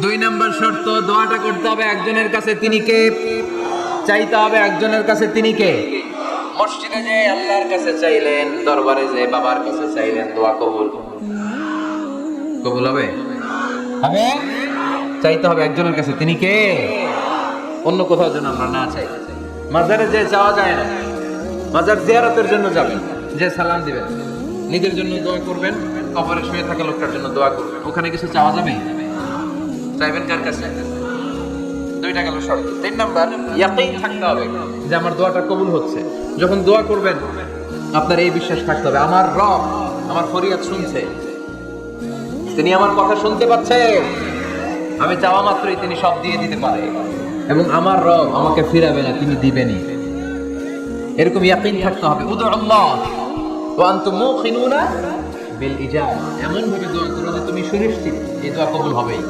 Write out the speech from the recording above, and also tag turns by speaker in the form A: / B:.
A: দুই নম্বর শর্ত, দোয়াটা করতে হবে একজনের কাছে, তিনি কে? চাইতে হবে একজনের কাছে, তিনি কে? মসজিদে যে আল্লাহর কাছে চাইলেন, দরবারে যে বাবার কাছে চাইলেন, দোয়া কবুল কবুল হবে? হবে। চাইতে হবে একজনের কাছে, তিনি কে? অন্য কোথাও যেন আমরা না চাই। মাজারে যে যাওয়া যায় না, মাজার জিয়ারতের জন্য যাবেন, যে সালাম দিবেন, নিজের জন্য দোয়া করবেন, কবরে শুয়ে থাকা লোকটার জন্য দোয়া করবেন, ওখানে কিছু চাওয়া যাবে? চাইবেন কার কাছে? দুইটা গেল শর্ত। তিন নাম্বার, ইয়াকিন থাকতে হবে যে আমার দোয়াটা কবুল হচ্ছে। যখন দোয়া করবেন আপনার এই বিশ্বাস থাকতে হবে, আমার রব আমার ফরিয়াদ শুনছে, তিনি আমার কথা শুনতে পাচ্ছে, আমি চাওয়া মাত্রই তিনি সব দিয়ে দিতে পারে, এবং আমার রব আমাকে ফিরাবে না, তিনি দিবেনই। এরকম ইয়াকিন থাকতে হবে। উদু আল্লাহ ওয়া আনতুম মুখিনুনা বিল ইজাবা, এমন ভাবে দোয়া করো যে তুমি সুনিশ্চিত এই দোয়া কবুল হবেই।